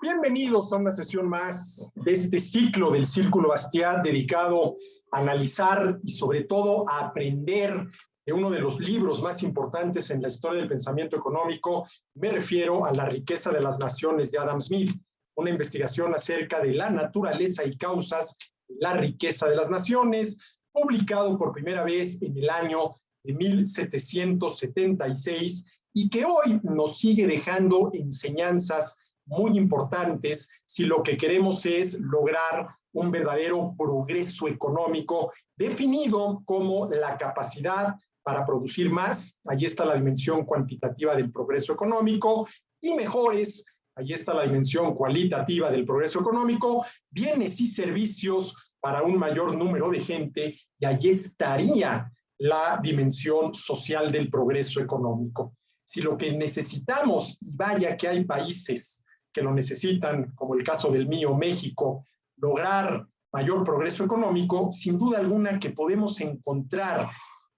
Bienvenidos a una sesión más de este ciclo del Círculo Bastiat dedicado a analizar y sobre todo a aprender de uno de los libros más importantes en la historia del pensamiento económico. Me refiero a La riqueza de las naciones de Adam Smith, una investigación acerca de la naturaleza y causas de la riqueza de las naciones, publicado por primera vez en el año de 1776 y que hoy nos sigue dejando enseñanzas muy importantes si lo que queremos es lograr un verdadero progreso económico definido como la capacidad para producir más, ahí está la dimensión cuantitativa del progreso económico, y mejores, ahí está la dimensión cualitativa del progreso económico, bienes y servicios para un mayor número de gente, y ahí estaría la dimensión social del progreso económico. Si lo que necesitamos, y vaya que hay países que lo necesitan, como el caso del mío, México, lograr mayor progreso económico, sin duda alguna que podemos encontrar,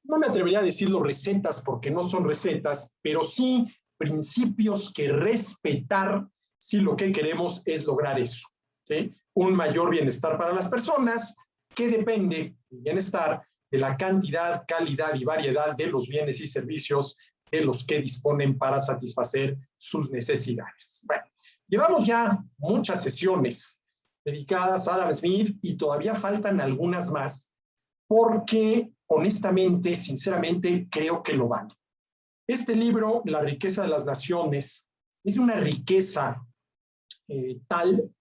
no me atrevería a decirlo recetas porque no son recetas, pero sí principios que respetar si lo que queremos es lograr eso, ¿sí? Un mayor bienestar para las personas que depende del bienestar de la cantidad, calidad y variedad de los bienes y servicios de los que disponen para satisfacer sus necesidades. Bueno, llevamos ya muchas sesiones dedicadas a Adam Smith y todavía faltan algunas más porque honestamente, sinceramente, creo que lo vale. Este libro, La riqueza de las naciones, es una riqueza tal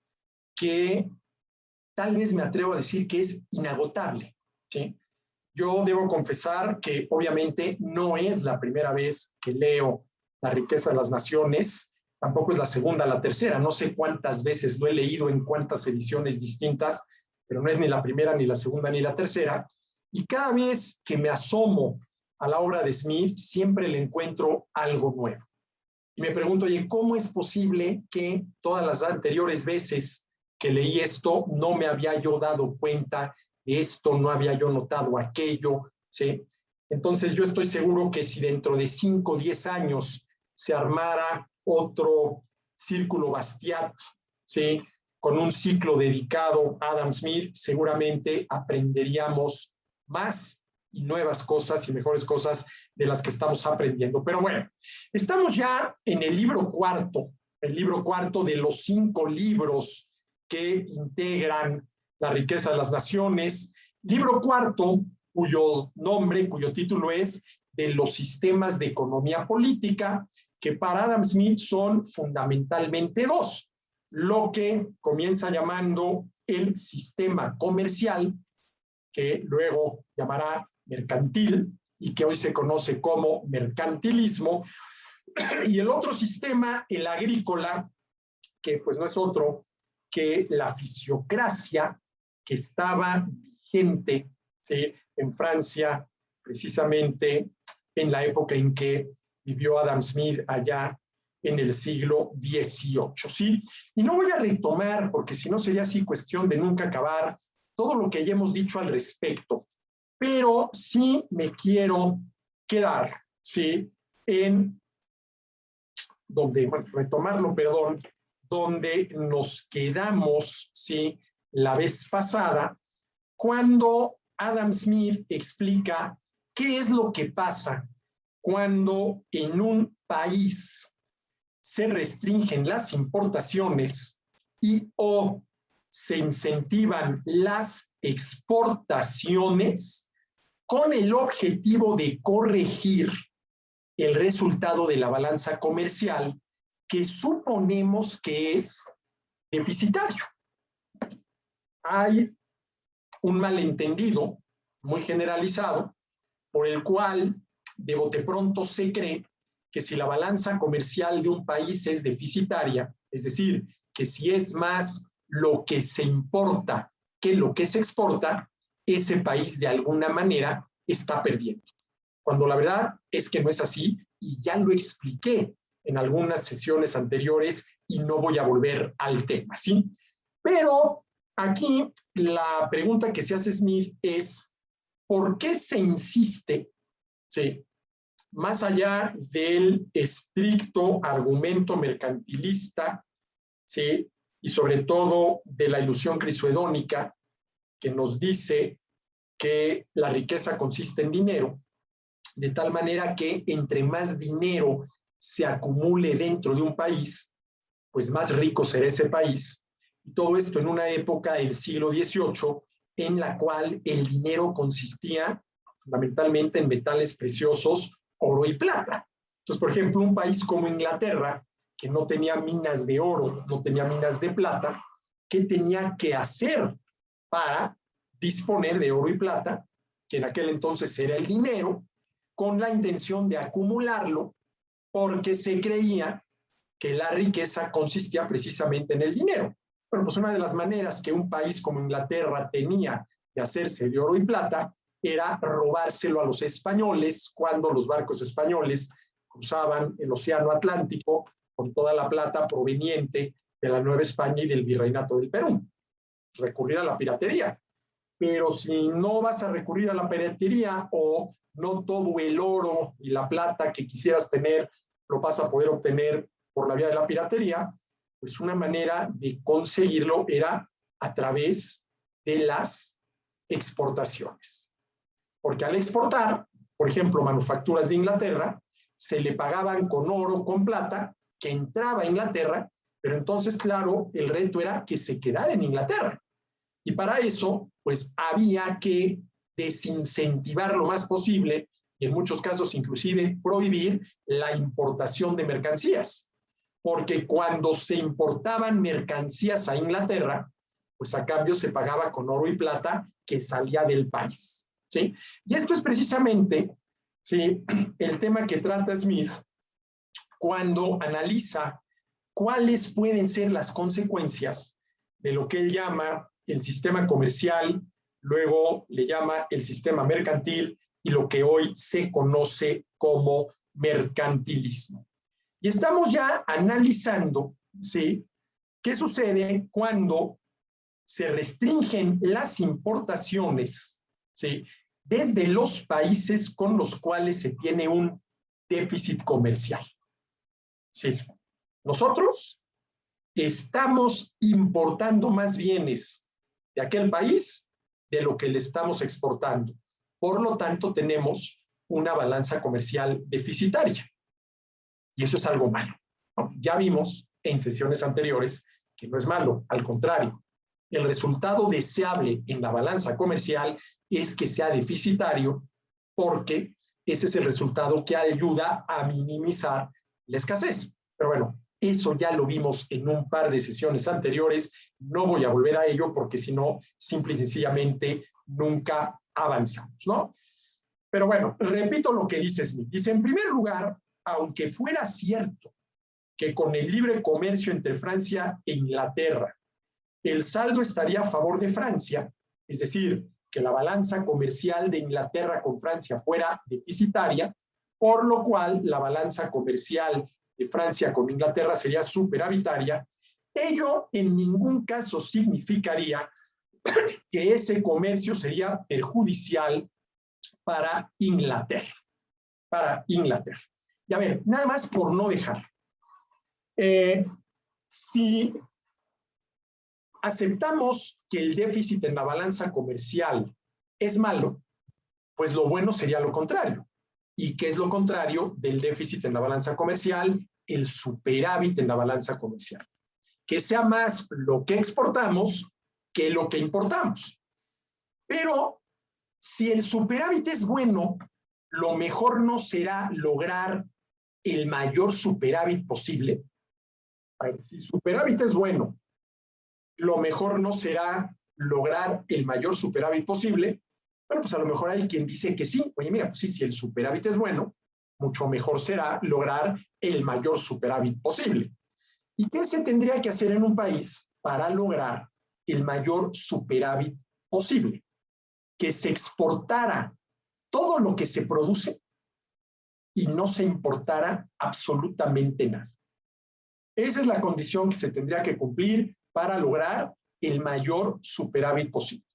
que tal vez me atrevo a decir que es inagotable, ¿sí? Yo debo confesar que obviamente no es la primera vez que leo La riqueza de las naciones, tampoco es la segunda, la tercera, no sé cuántas veces lo he leído en cuántas ediciones distintas, pero no es ni la primera, ni la segunda, ni la tercera, y cada vez que me asomo a la obra de Smith, siempre le encuentro algo nuevo. Y me pregunto, oye, ¿cómo es posible que todas las anteriores veces que leí esto no me había yo dado cuenta de esto, no había yo notado aquello, ¿sí? Entonces yo estoy seguro que si dentro de 5 o 10 años se armara otro Círculo Bastiat, ¿sí?, con un ciclo dedicado a Adam Smith, seguramente aprenderíamos más y nuevas cosas y mejores cosas de las que estamos aprendiendo. Pero bueno, estamos ya en el libro cuarto de los 5 libros que integran La riqueza de las naciones. Libro cuarto, cuyo nombre, cuyo título es De los sistemas de economía política, que para Adam Smith son fundamentalmente 2. Lo que comienza llamando el sistema comercial, que luego llamará mercantil y que hoy se conoce como mercantilismo, y el otro sistema, el agrícola, que pues no es otro que la fisiocracia que estaba vigente, ¿sí?, en Francia, precisamente en la época en que vivió Adam Smith allá en el siglo XVIII, ¿sí? Y no voy a retomar, porque si no sería así cuestión de nunca acabar, todo lo que ya hemos dicho al respecto, pero sí me quiero quedar, ¿sí?, en donde, bueno, retomarlo, perdón, donde nos quedamos, ¿sí?, la vez pasada, cuando Adam Smith explica qué es lo que pasa cuando en un país se restringen las importaciones y o se incentivan las exportaciones con el objetivo de corregir el resultado de la balanza comercial que suponemos que es deficitario. Hay un malentendido muy generalizado por el cual de bote pronto se cree que si la balanza comercial de un país es deficitaria, es decir, que si es más lo que se importa que lo que se exporta, ese país de alguna manera está perdiendo. Cuando la verdad es que no es así, y ya lo expliqué en algunas sesiones anteriores y no voy a volver al tema, ¿sí? Pero aquí la pregunta que se hace Smith es, ¿por qué se insiste, ¿sí?, más allá del estricto argumento mercantilista, ¿sí?, y sobre todo de la ilusión crisohedónica, que nos dice que la riqueza consiste en dinero, de tal manera que entre más dinero se acumule dentro de un país, pues más rico será ese país. Y todo esto en una época del siglo XVIII, en la cual el dinero consistía fundamentalmente en metales preciosos, oro y plata. Entonces, por ejemplo, un país como Inglaterra, que no tenía minas de oro, no tenía minas de plata, ¿qué tenía que hacer para disponer de oro y plata, que en aquel entonces era el dinero, con la intención de acumularlo, porque se creía que la riqueza consistía precisamente en el dinero? Bueno, pues una de las maneras que un país como Inglaterra tenía de hacerse de oro y plata era robárselo a los españoles cuando los barcos españoles cruzaban el Océano Atlántico con toda la plata proveniente de la Nueva España y del Virreinato del Perú. Recurrir a la piratería. Pero si no vas a recurrir a la piratería, o no todo el oro y la plata que quisieras tener lo vas a poder obtener por la vía de la piratería, pues una manera de conseguirlo era a través de las exportaciones. Porque al exportar, por ejemplo, manufacturas de Inglaterra, se le pagaban con oro, con plata, que entraba a Inglaterra, pero entonces, claro, el reto era que se quedara en Inglaterra. Y para eso, pues había que desincentivar lo más posible, y en muchos casos inclusive prohibir la importación de mercancías. Porque cuando se importaban mercancías a Inglaterra, pues a cambio se pagaba con oro y plata que salía del país, ¿sí? Y esto es precisamente, ¿sí?, el tema que trata Smith cuando analiza cuáles pueden ser las consecuencias de lo que él llama el sistema comercial, luego le llama el sistema mercantil y lo que hoy se conoce como mercantilismo. Y estamos ya analizando, ¿sí?, qué sucede cuando se restringen las importaciones, ¿sí?, desde los países con los cuales se tiene un déficit comercial. Sí, nosotros estamos importando más bienes de aquel país de lo que le estamos exportando. Por lo tanto, tenemos una balanza comercial deficitaria. Y eso es algo malo. Ya vimos en sesiones anteriores que no es malo, al contrario. El resultado deseable en la balanza comercial es que sea deficitario, porque ese es el resultado que ayuda a minimizar la escasez. Pero bueno, eso ya lo vimos en un par de sesiones anteriores. No voy a volver a ello porque si no, simple y sencillamente nunca avanzamos, ¿no? Pero bueno, repito lo que dice Smith. Dice, en primer lugar, aunque fuera cierto que con el libre comercio entre Francia e Inglaterra, el saldo estaría a favor de Francia, es decir, que la balanza comercial de Inglaterra con Francia fuera deficitaria, por lo cual la balanza comercial de Francia con Inglaterra sería superavitaria, ello en ningún caso significaría que ese comercio sería perjudicial para Inglaterra. Y a ver, nada más por no dejar. Si aceptamos que el déficit en la balanza comercial es malo, pues lo bueno sería lo contrario. ¿Y qué es lo contrario del déficit en la balanza comercial? El superávit en la balanza comercial. Que sea más lo que exportamos que lo que importamos. Pero si el superávit es bueno, lo mejor no será lograr el mayor superávit posible. A ver, si superávit es bueno, lo mejor no será lograr el mayor superávit posible. Bueno, pues a lo mejor hay quien dice que sí. Oye, mira, pues sí, si el superávit es bueno, mucho mejor será lograr el mayor superávit posible. ¿Y qué se tendría que hacer en un país para lograr el mayor superávit posible? Que se exportara todo lo que se produce y no se importara absolutamente nada. Esa es la condición que se tendría que cumplir para lograr el mayor superávit posible.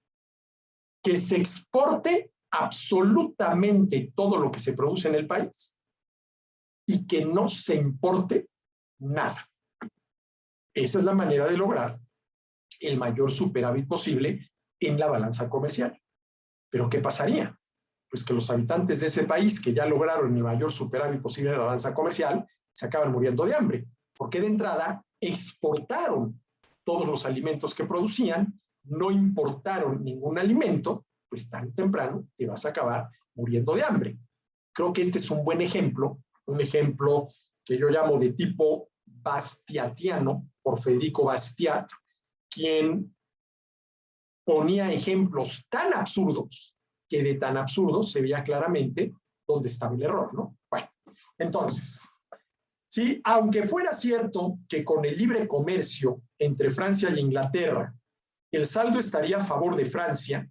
Que se exporte absolutamente todo lo que se produce en el país y que no se importe nada. Esa es la manera de lograr el mayor superávit posible en la balanza comercial. ¿Pero qué pasaría? Pues que los habitantes de ese país que ya lograron el mayor superávit posible en la balanza comercial se acaban muriendo de hambre, porque de entrada exportaron todos los alimentos que producían, no importaron ningún alimento, pues tarde o temprano te vas a acabar muriendo de hambre. Creo que este es un buen ejemplo, un ejemplo que yo llamo de tipo bastiatiano, por Federico Bastiat, quien ponía ejemplos tan absurdos que de tan absurdos se veía claramente dónde estaba el error, ¿no? Bueno, entonces, sí, aunque fuera cierto que con el libre comercio entre Francia e Inglaterra, el saldo estaría a favor de Francia,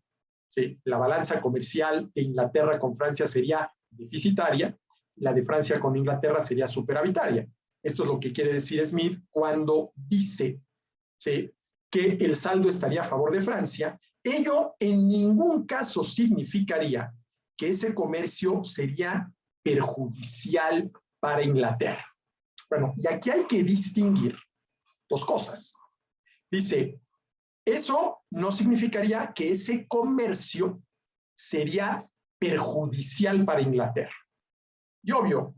¿sí? La balanza comercial de Inglaterra con Francia sería deficitaria, la de Francia con Inglaterra sería superavitaria. Esto es lo que quiere decir Smith cuando dice, ¿sí?, que el saldo estaría a favor de Francia. Ello en ningún caso significaría que ese comercio sería perjudicial para Inglaterra. Bueno, y aquí hay que distinguir dos cosas. Dice, eso no significaría que ese comercio sería perjudicial para Inglaterra. Y obvio,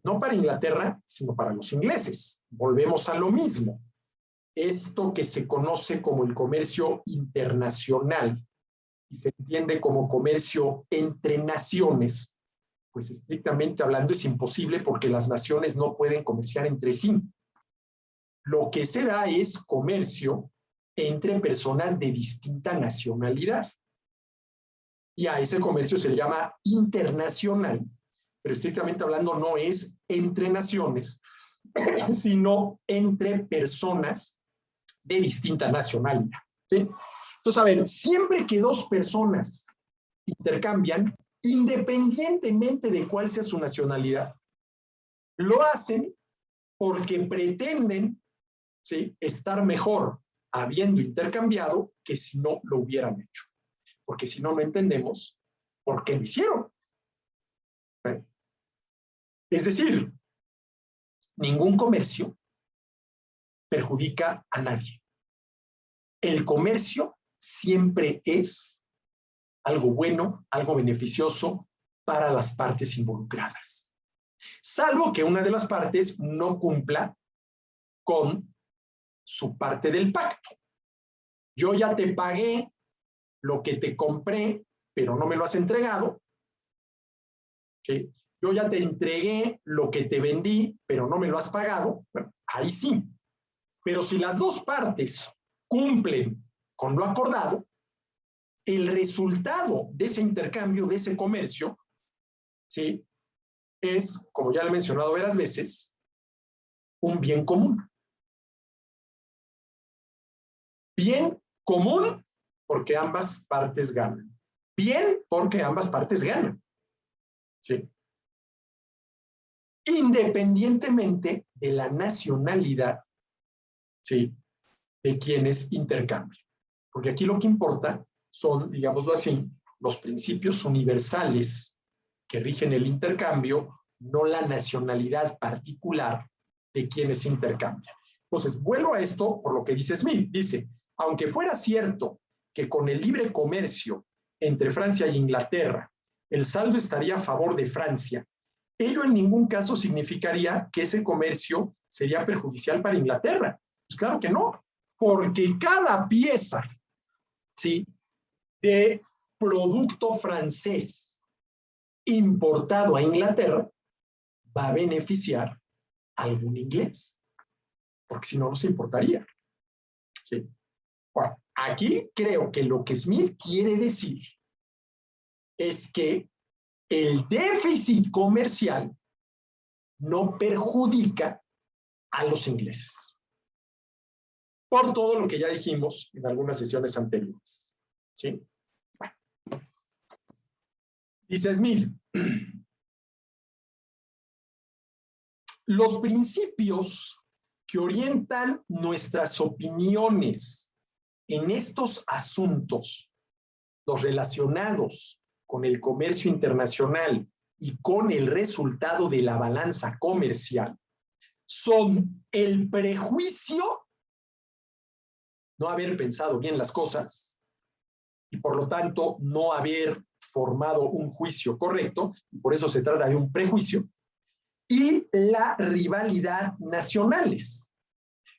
no para Inglaterra, sino para los ingleses. Volvemos a lo mismo. Esto que se conoce como el comercio internacional y se entiende como comercio entre naciones, pues estrictamente hablando es imposible porque las naciones no pueden comerciar entre sí. Lo que se da es comercio entre personas de distinta nacionalidad. Y a ese comercio se le llama internacional, pero estrictamente hablando no es entre naciones, sino entre personas de distinta nacionalidad, ¿sí? Entonces, a ver, siempre que dos personas intercambian, independientemente de cuál sea su nacionalidad, lo hacen porque pretenden, ¿sí?, estar mejor habiendo intercambiado que si no lo hubieran hecho. Porque si no, no entendemos por qué lo hicieron. ¿Sí? Es decir, ningún comercio perjudica a nadie. El comercio siempre es algo bueno, algo beneficioso para las partes involucradas. Salvo que una de las partes no cumpla con su parte del pacto. Yo ya te pagué lo que te compré, pero no me lo has entregado. ¿Sí? Yo ya te entregué lo que te vendí, pero no me lo has pagado. Bueno, ahí sí. Pero si las dos partes cumplen con lo acordado, el resultado de ese intercambio, de ese comercio, ¿sí?, es, como ya lo he mencionado varias veces, un bien común. Bien común porque ambas partes ganan. Bien porque ambas partes ganan. ¿Sí? Independientemente de la nacionalidad, ¿sí?, de quienes intercambian. Porque aquí lo que importa son, digámoslo así, los principios universales que rigen el intercambio, no la nacionalidad particular de quienes intercambian. Entonces, vuelvo a esto por lo que dice Smith. Dice, aunque fuera cierto que con el libre comercio entre Francia e Inglaterra, el saldo estaría a favor de Francia, ello en ningún caso significaría que ese comercio sería perjudicial para Inglaterra. Pues claro que no, porque cada pieza, ¿sí?, de producto francés importado a Inglaterra va a beneficiar a algún inglés, porque si no, no se importaría. ¿Sí? Bueno, aquí creo que lo que Smith quiere decir es que el déficit comercial no perjudica a los ingleses, por todo lo que ya dijimos en algunas sesiones anteriores. ¿Sí? Bueno. Dice Smith, los principios que orientan nuestras opiniones en estos asuntos, los relacionados con el comercio internacional y con el resultado de la balanza comercial, son el prejuicio no haber pensado bien las cosas y por lo tanto no haber formado un juicio correcto, y por eso se trata de un prejuicio, y la rivalidad nacionales,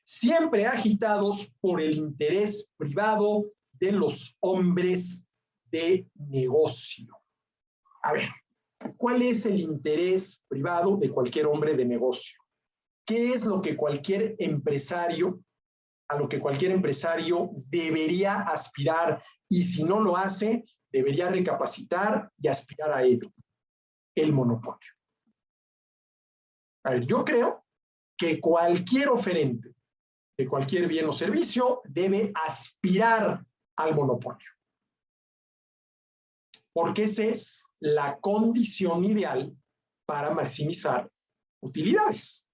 siempre agitados por el interés privado de los hombres de negocio. A ver, ¿cuál es el interés privado de cualquier hombre de negocio? ¿Qué es lo que cualquier empresario, a lo que cualquier empresario debería aspirar y si no lo hace, debería recapacitar y aspirar a ello? El monopolio. A ver, yo creo que cualquier oferente de cualquier bien o servicio debe aspirar al monopolio. Porque esa es la condición ideal para maximizar utilidades.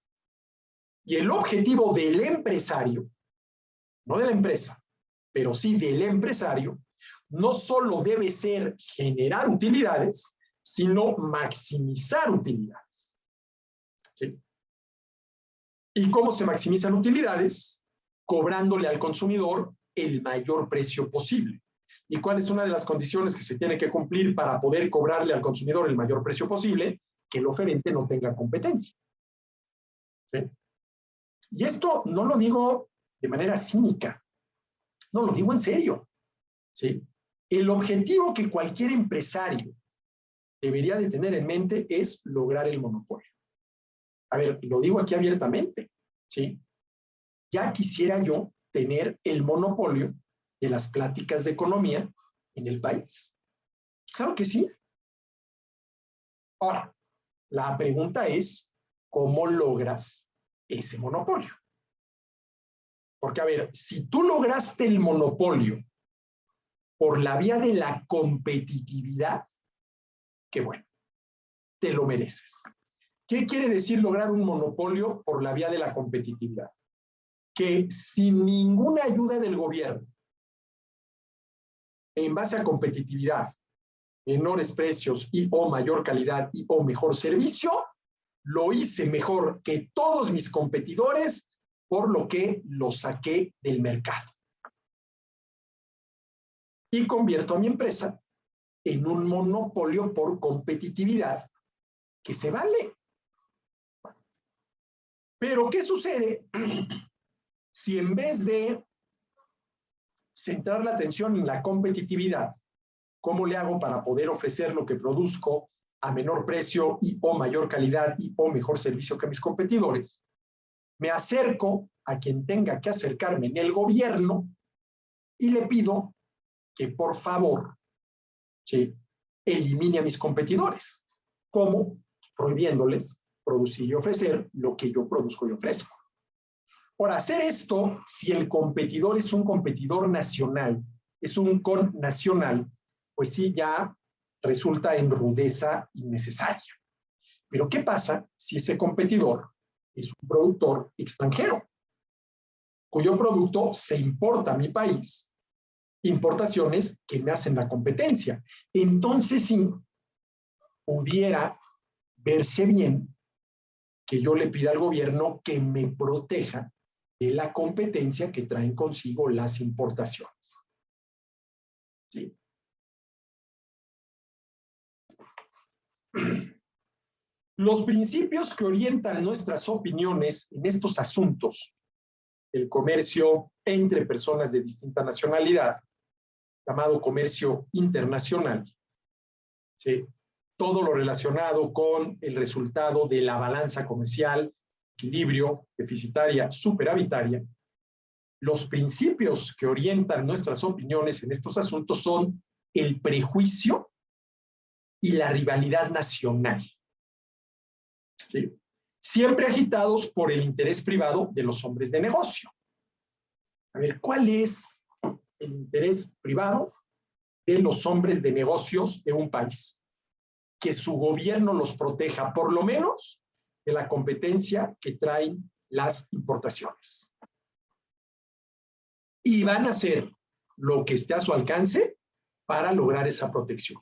Y el objetivo del empresario, no de la empresa, pero sí del empresario, no solo debe ser generar utilidades, sino maximizar utilidades. ¿Sí? ¿Y cómo se maximizan utilidades? Cobrándole al consumidor el mayor precio posible. ¿Y cuál es una de las condiciones que se tiene que cumplir para poder cobrarle al consumidor el mayor precio posible? Que el oferente no tenga competencia. ¿Sí? Y esto no lo digo de manera cínica, no, lo digo en serio. ¿Sí? El objetivo que cualquier empresario debería de tener en mente es lograr el monopolio. A ver, lo digo aquí abiertamente, ¿sí? Ya quisiera yo tener el monopolio de las pláticas de economía en el país. Claro que sí. Ahora, la pregunta es, ¿cómo logras ese monopolio? Porque, a ver, si tú lograste el monopolio por la vía de la competitividad, qué bueno, te lo mereces. ¿Qué quiere decir lograr un monopolio por la vía de la competitividad? Que sin ninguna ayuda del gobierno, en base a competitividad, menores precios y o mayor calidad y o mejor servicio, lo hice mejor que todos mis competidores, por lo que lo saqué del mercado. Y convierto a mi empresa en un monopolio por competitividad que se vale. Pero, ¿qué sucede si en vez de centrar la atención en la competitividad, cómo le hago para poder ofrecer lo que produzco a menor precio y o mayor calidad y o mejor servicio que mis competidores, me acerco a quien tenga que acercarme en el gobierno y le pido que por favor, ¿sí?, elimine a mis competidores? ¿Cómo? Prohibiéndoles producir y ofrecer lo que yo produzco y ofrezco. Por hacer esto, si el competidor es un competidor nacional, es un connacional, pues sí, ya resulta en rudeza innecesaria. Pero ¿qué pasa si ese competidor es un productor extranjero, cuyo producto se importa a mi país? Importaciones que me hacen la competencia. Entonces, sí, pudiera verse bien que yo le pida al gobierno que me proteja de la competencia que traen consigo las importaciones. ¿Sí? Los principios que orientan nuestras opiniones en estos asuntos, el comercio entre personas de distinta nacionalidad, llamado comercio internacional, ¿sí?, todo lo relacionado con el resultado de la balanza comercial, equilibrio, deficitaria, superavitaria, los principios que orientan nuestras opiniones en estos asuntos son el prejuicio y la rivalidad nacional. ¿Sí? Siempre agitados por el interés privado de los hombres de negocio. A ver, ¿cuál es el interés privado de los hombres de negocios de un país? Que su gobierno los proteja, por lo menos, de la competencia que traen las importaciones. Y van a hacer lo que esté a su alcance para lograr esa protección.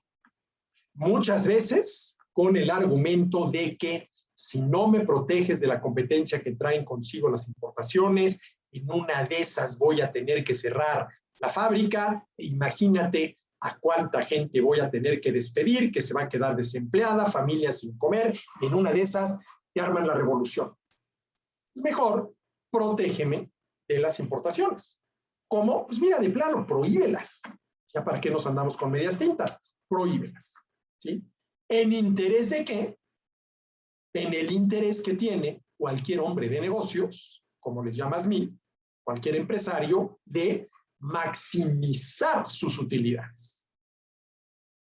Muchas veces con el argumento de que si no me proteges de la competencia que traen consigo las importaciones, en una de esas voy a tener que cerrar la fábrica, e imagínate a cuánta gente voy a tener que despedir, que se va a quedar desempleada, familias sin comer, en una de esas te arman la revolución. Mejor, protégeme de las importaciones. ¿Cómo? Pues mira, de plano, prohíbelas. ¿Ya para qué nos andamos con medias tintas? Prohíbelas. ¿Sí? ¿En interés de qué? En el interés que tiene cualquier hombre de negocios, como les llamas mí, cualquier empresario, de maximizar sus utilidades.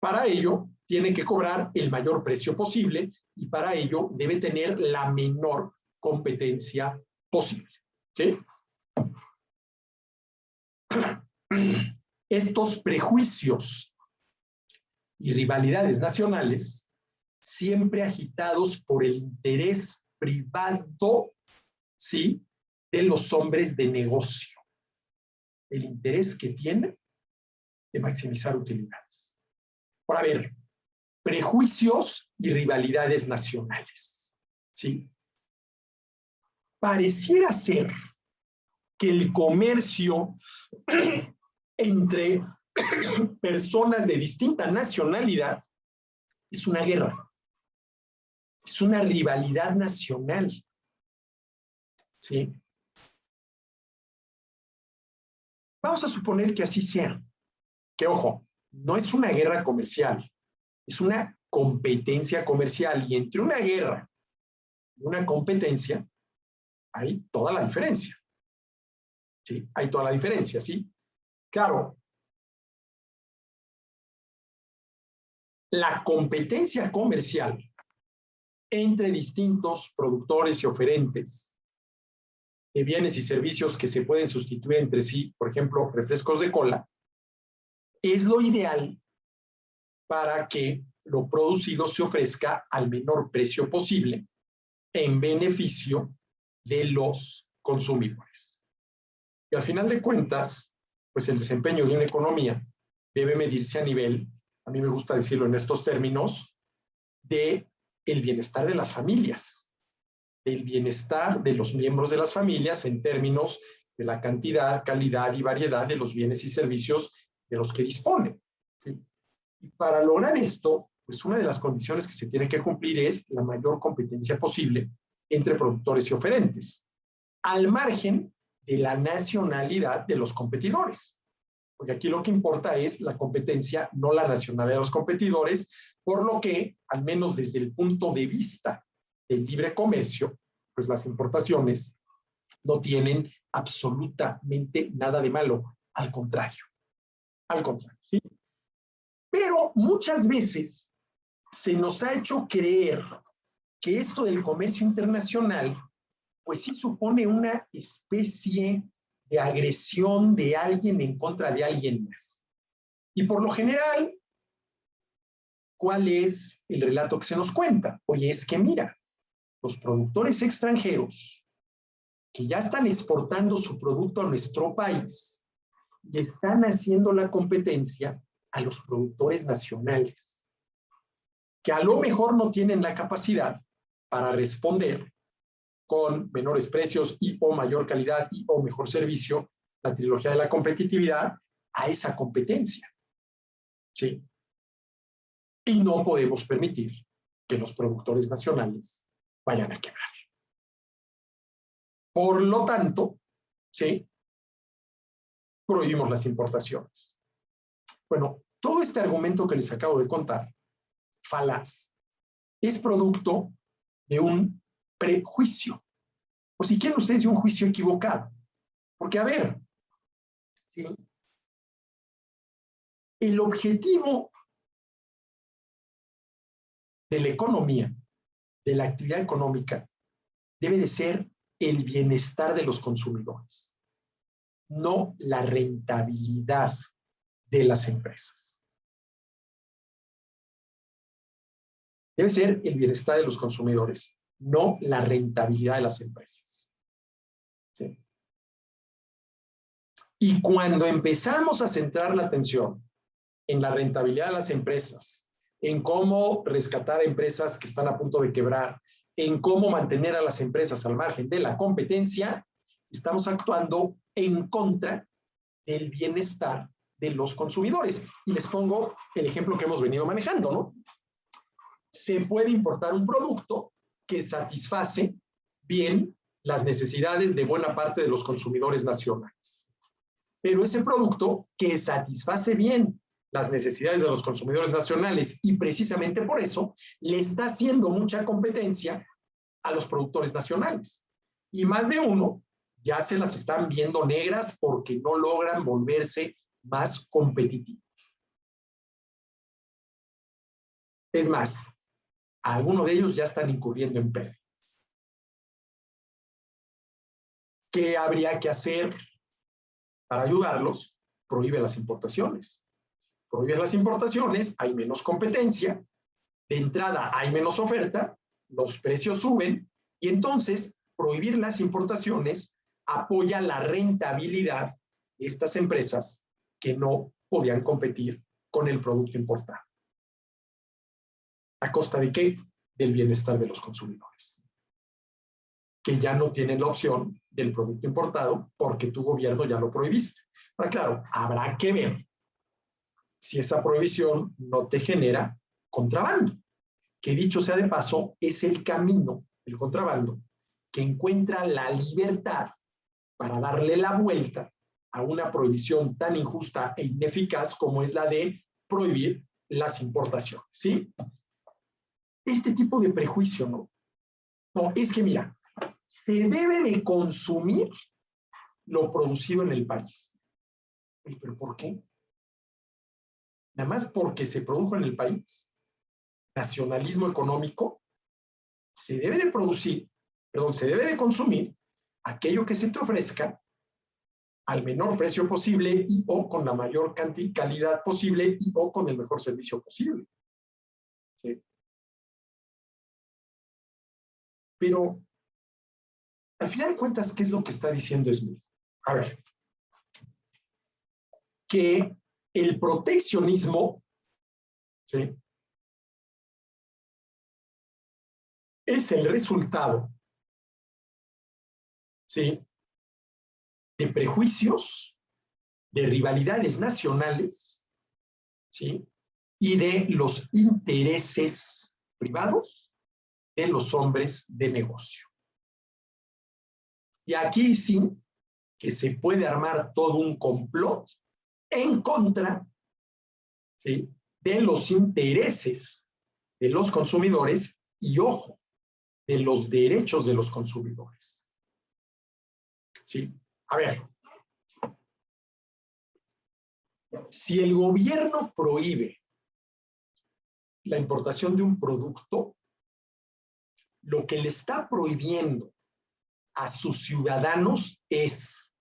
Para ello, tiene que cobrar el mayor precio posible y para ello debe tener la menor competencia posible. ¿Sí? Estos prejuicios y rivalidades nacionales, siempre agitados por el interés privado, ¿sí?, de los hombres de negocio. El interés que tienen de maximizar utilidades. Ahora, a ver, prejuicios y rivalidades nacionales, ¿sí? Pareciera ser que el comercio entre personas de distinta nacionalidad es una guerra, es una rivalidad nacional, ¿sí? Vamos a suponer que así sea, que ojo, no es una guerra comercial, es una competencia comercial, y entre una guerra y una competencia hay toda la diferencia, ¿sí? Hay toda la diferencia, ¿sí? Claro, la competencia comercial entre distintos productores y oferentes de bienes y servicios que se pueden sustituir entre sí, por ejemplo, refrescos de cola, es lo ideal para que lo producido se ofrezca al menor precio posible en beneficio de los consumidores. Y al final de cuentas, pues el desempeño de una economía debe medirse a nivel, a mí me gusta decirlo en estos términos, de el bienestar de las familias, del bienestar de los miembros de las familias en términos de la cantidad, calidad y variedad de los bienes y servicios de los que disponen, ¿sí? Y para lograr esto, pues una de las condiciones que se tiene que cumplir es la mayor competencia posible entre productores y oferentes, al margen de la nacionalidad de los competidores. Porque aquí lo que importa es la competencia, no la nacionalidad de los competidores, por lo que, al menos desde el punto de vista del libre comercio, pues las importaciones no tienen absolutamente nada de malo, al contrario, ¿sí? Pero muchas veces se nos ha hecho creer que esto del comercio internacional, pues sí supone una especie de agresión de alguien en contra de alguien más. Y por lo general, ¿cuál es el relato que se nos cuenta? Oye, es que mira, los productores extranjeros que ya están exportando su producto a nuestro país y están haciendo la competencia a los productores nacionales, que a lo mejor no tienen la capacidad para responder con menores precios y o mayor calidad y o mejor servicio, la trilogía de la competitividad, a esa competencia, ¿sí? Y no podemos permitir que los productores nacionales vayan a quebrar. Por lo tanto, ¿sí?, prohibimos las importaciones. Bueno, todo este argumento que les acabo de contar, falaz, es producto de un prejuicio, o si quieren ustedes, de un juicio equivocado. Porque, a ver, ¿sí?, el objetivo de la economía, de la actividad económica, debe de ser el bienestar de los consumidores, no la rentabilidad de las empresas. Debe ser el bienestar de los consumidores, no la rentabilidad de las empresas. ¿Sí? Y cuando empezamos a centrar la atención en la rentabilidad de las empresas, en cómo rescatar empresas que están a punto de quebrar, en cómo mantener a las empresas al margen de la competencia, estamos actuando en contra del bienestar de los consumidores. Y les pongo el ejemplo que hemos venido manejando, ¿no? Se puede importar un producto que satisface bien las necesidades de buena parte de los consumidores nacionales. Pero ese producto que satisface bien las necesidades de los consumidores nacionales y precisamente por eso le está haciendo mucha competencia a los productores nacionales. Y más de uno ya se las están viendo negras porque no logran volverse más competitivos. Es más, algunos de ellos ya están incurriendo en pérdidas. ¿Qué habría que hacer para ayudarlos? Prohíbe las importaciones. Prohíbe las importaciones, hay menos competencia, de entrada hay menos oferta, los precios suben y entonces prohibir las importaciones apoya la rentabilidad de estas empresas que no podían competir con el producto importado. ¿A costa de qué? Del bienestar de los consumidores, que ya no tienen la opción del producto importado porque tu gobierno ya lo prohibiste. Ahora, claro, habrá que ver si esa prohibición no te genera contrabando, que dicho sea de paso, es el camino, el contrabando, que encuentra la libertad para darle la vuelta a una prohibición tan injusta e ineficaz como es la de prohibir las importaciones, ¿sí? Este tipo de prejuicio, ¿no? No, es que mira, se debe de consumir lo producido en el país. ¿Pero por qué? Nada más porque se produjo en el país. Nacionalismo económico. Se debe de producir, perdón, se debe de consumir aquello que se te ofrezca al menor precio posible y o con la mayor calidad posible y o con el mejor servicio posible. ¿Sí? Pero, al final de cuentas, ¿qué es lo que está diciendo Smith? A ver, que el proteccionismo, ¿sí?, es el resultado, ¿sí?, de prejuicios, de rivalidades nacionales, ¿sí?, y de los intereses privados de los hombres de negocio. Y aquí sí que se puede armar todo un complot en contra, ¿sí?, de los intereses de los consumidores y, ojo, de los derechos de los consumidores. ¿Sí? A ver, si el gobierno prohíbe la importación de un producto, lo que le está prohibiendo a sus ciudadanos es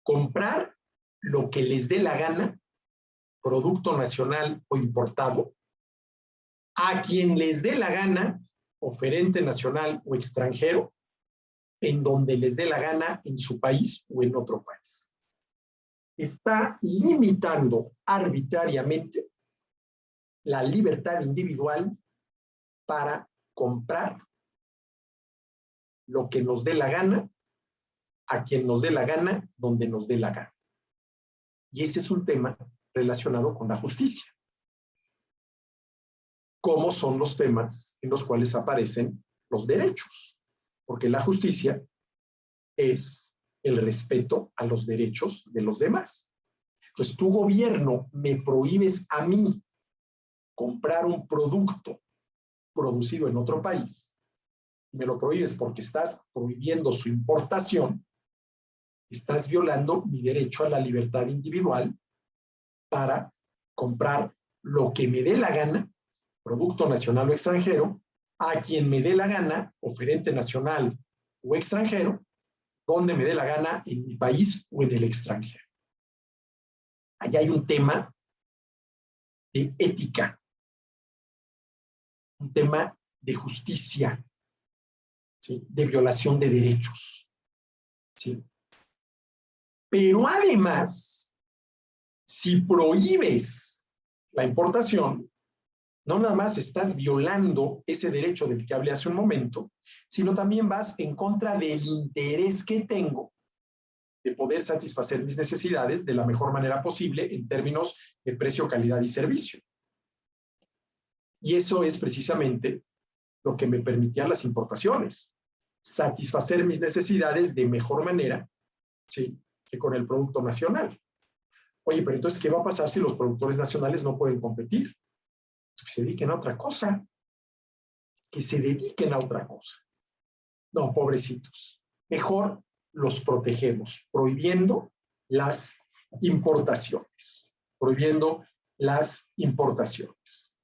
comprar lo que les dé la gana, producto nacional o importado, a quien les dé la gana, oferente nacional o extranjero, en donde les dé la gana en su país o en otro país. Está limitando arbitrariamente la libertad individual para comprar lo que nos dé la gana, a quien nos dé la gana, donde nos dé la gana. Y ese es un tema relacionado con la justicia. ¿Cómo son los temas en los cuales aparecen los derechos? Porque la justicia es el respeto a los derechos de los demás. Entonces, tu gobierno me prohíbes a mí comprar un producto producido en otro país, me lo prohíbes porque estás prohibiendo su importación, estás violando mi derecho a la libertad individual para comprar lo que me dé la gana, producto nacional o extranjero, a quien me dé la gana, oferente nacional o extranjero, donde me dé la gana, en mi país o en el extranjero. Allá hay un tema de ética, un tema de justicia, ¿sí?, de violación de derechos, ¿sí? Pero además, si prohíbes la importación, no nada más estás violando ese derecho del que hablé hace un momento, sino también vas en contra del interés que tengo de poder satisfacer mis necesidades de la mejor manera posible en términos de precio, calidad y servicio. Y eso es precisamente lo que me permitían las importaciones, satisfacer mis necesidades de mejor manera, ¿sí?, que con el producto nacional. Oye, pero entonces, ¿qué va a pasar si los productores nacionales no pueden competir? Pues que se dediquen a otra cosa, que se dediquen a otra cosa. No, pobrecitos. Mejor los protegemos, prohibiendo las importaciones, prohibiendo las importaciones.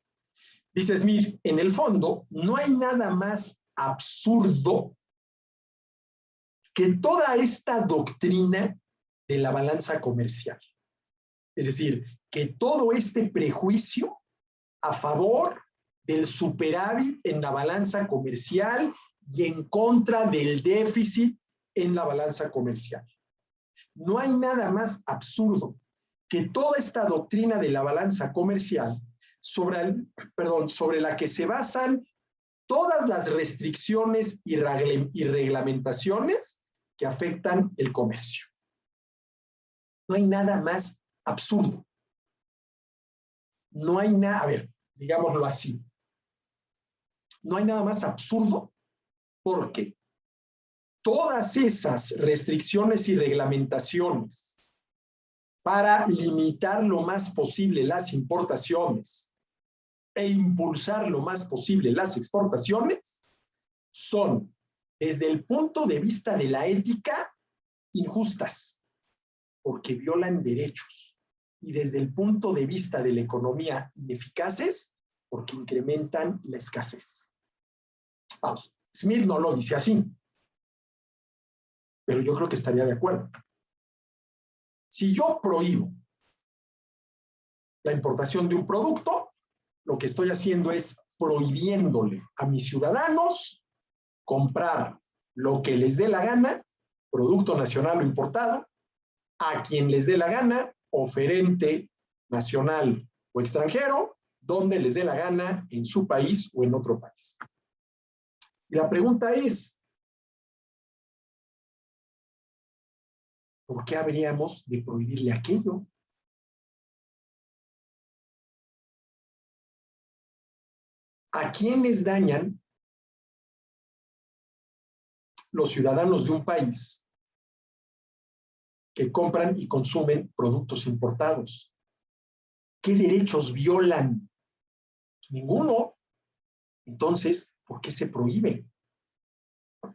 Dice Smith, en el fondo, no hay nada más absurdo que toda esta doctrina de la balanza comercial. Es decir, que todo este prejuicio a favor del superávit en la balanza comercial y en contra del déficit en la balanza comercial. No hay nada más absurdo que toda esta doctrina de la balanza comercial sobre la que se basan todas las restricciones y reglamentaciones que afectan el comercio. No hay nada más absurdo. No hay nada, a ver, digámoslo así. No hay nada más absurdo porque todas esas restricciones y reglamentaciones para limitar lo más posible las importaciones e impulsar lo más posible las exportaciones son, desde el punto de vista de la ética, injustas, porque violan derechos, y desde el punto de vista de la economía, ineficaces, porque incrementan la escasez. Vamos, Smith no lo dice así, pero yo creo que estaría de acuerdo. Si yo prohíbo la importación de un producto, lo que estoy haciendo es prohibiéndole a mis ciudadanos comprar lo que les dé la gana, producto nacional o importado, a quien les dé la gana, oferente nacional o extranjero, donde les dé la gana, en su país o en otro país. Y la pregunta es, ¿por qué habríamos de prohibirle aquello? ¿A quiénes dañan los ciudadanos de un país que compran y consumen productos importados? ¿Qué derechos violan? Ninguno. Entonces, ¿por qué se prohíbe?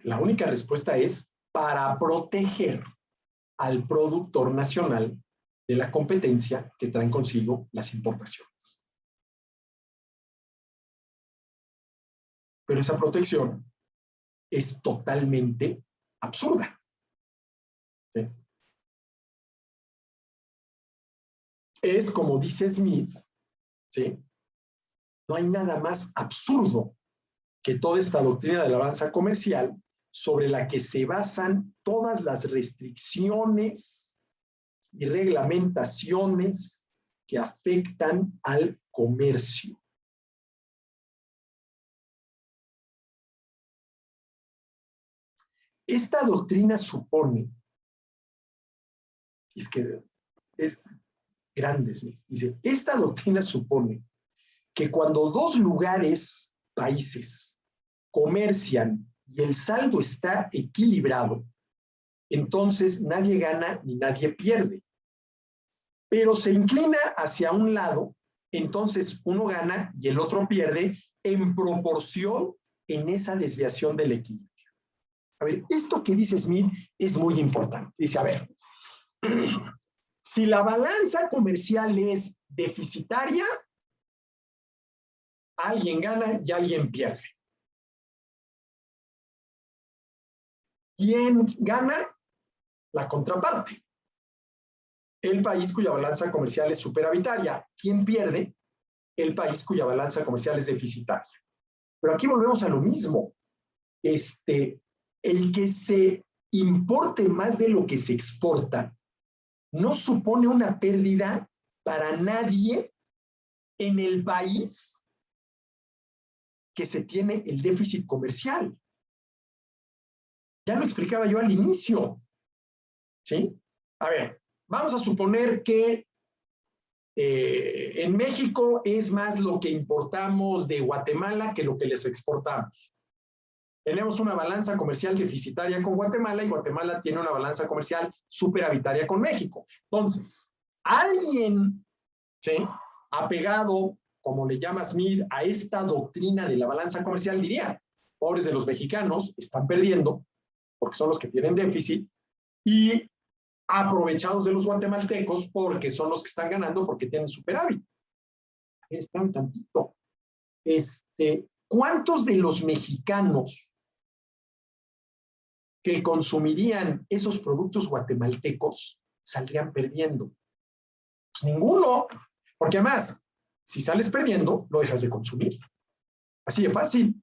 La única respuesta es para proteger al productor nacional de la competencia que traen consigo las importaciones. Pero esa protección es totalmente absurda. ¿Sí? Es como dice Smith, ¿sí? No hay nada más absurdo que toda esta doctrina de la balanza comercial sobre la que se basan todas las restricciones y reglamentaciones que afectan al comercio. Esta doctrina supone, es que es grande, Smith, dice, esta doctrina supone que cuando dos lugares, países, comercian y el saldo está equilibrado, entonces nadie gana ni nadie pierde. Pero se inclina hacia un lado, entonces uno gana y el otro pierde en proporción en esa desviación del equilibrio. A ver, esto que dice Smith es muy importante. Dice, a ver, si la balanza comercial es deficitaria, alguien gana y alguien pierde. ¿Quién gana? La contraparte. El país cuya balanza comercial es superavitaria. ¿Quién pierde? El país cuya balanza comercial es deficitaria. Pero aquí volvemos a lo mismo. El que se importe más de lo que se exporta no supone una pérdida para nadie en el país que se tiene el déficit comercial. Ya lo explicaba yo al inicio, ¿sí? A ver, vamos a suponer que en México es más lo que importamos de Guatemala que lo que les exportamos. Tenemos una balanza comercial deficitaria con Guatemala y Guatemala tiene una balanza comercial superavitaria con México. Entonces, alguien, ¿sí?, apegado, como le llama Smith, a esta doctrina de la balanza comercial, diría, pobres de los mexicanos, están perdiendo porque son los que tienen déficit, y aprovechados de los guatemaltecos porque son los que están ganando porque tienen superávit. Está un tantito. ¿Cuántos de los mexicanos que consumirían esos productos guatemaltecos saldrían perdiendo? Pues ninguno, porque además, si sales perdiendo, lo dejas de consumir. Así de fácil.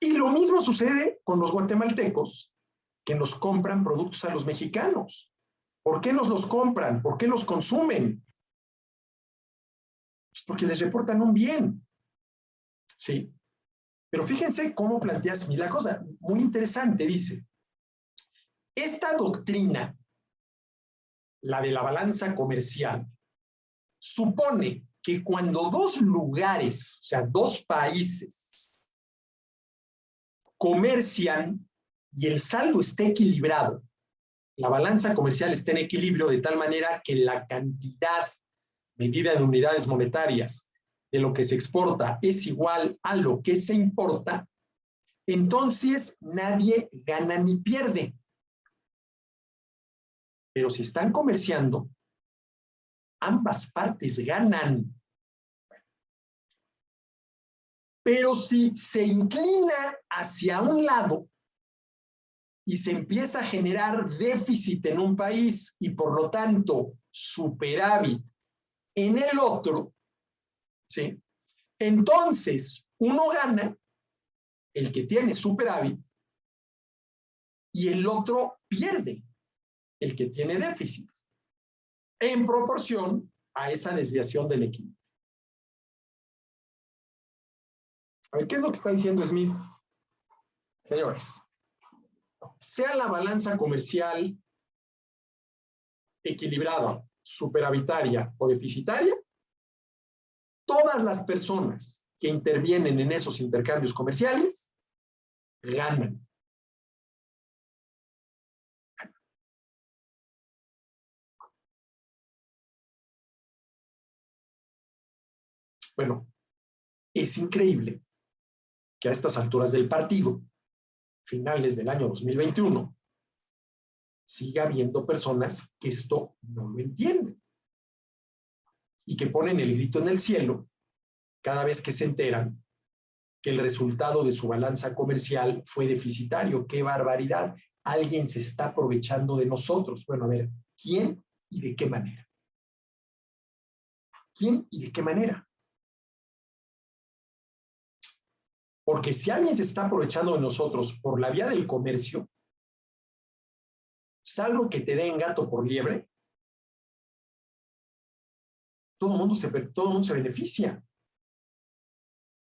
Y lo mismo sucede con los guatemaltecos que nos compran productos a los mexicanos. ¿Por qué nos los compran? ¿Por qué los consumen? Pues porque les reportan un bien. Sí. Pero fíjense cómo plantea Smith la cosa. Muy interesante, dice. Esta doctrina, la de la balanza comercial, supone que cuando dos lugares, o sea, dos países, comercian y el saldo está equilibrado, la balanza comercial está en equilibrio de tal manera que la cantidad medida en unidades monetarias de lo que se exporta es igual a lo que se importa, entonces nadie gana ni pierde. Pero si están comerciando, ambas partes ganan. Pero si se inclina hacia un lado y se empieza a generar déficit en un país y por lo tanto superávit en el otro, ¿sí?, entonces uno gana, el que tiene superávit, y el otro pierde, el que tiene déficit, en proporción a esa desviación del equilibrio. A ver, ¿qué es lo que está diciendo Smith? Señores, sea la balanza comercial equilibrada, superavitaria o deficitaria, todas las personas que intervienen en esos intercambios comerciales ganan. Bueno, es increíble que a estas alturas del partido, finales del año 2021, siga habiendo personas que esto no lo entienden y que ponen el grito en el cielo cada vez que se enteran que el resultado de su balanza comercial fue deficitario. ¡Qué barbaridad! Alguien se está aprovechando de nosotros. Bueno, a ver, ¿quién y de qué manera? ¿Quién y de qué manera? Porque si alguien se está aprovechando de nosotros por la vía del comercio, salvo que te den gato por liebre, todo el mundo se beneficia.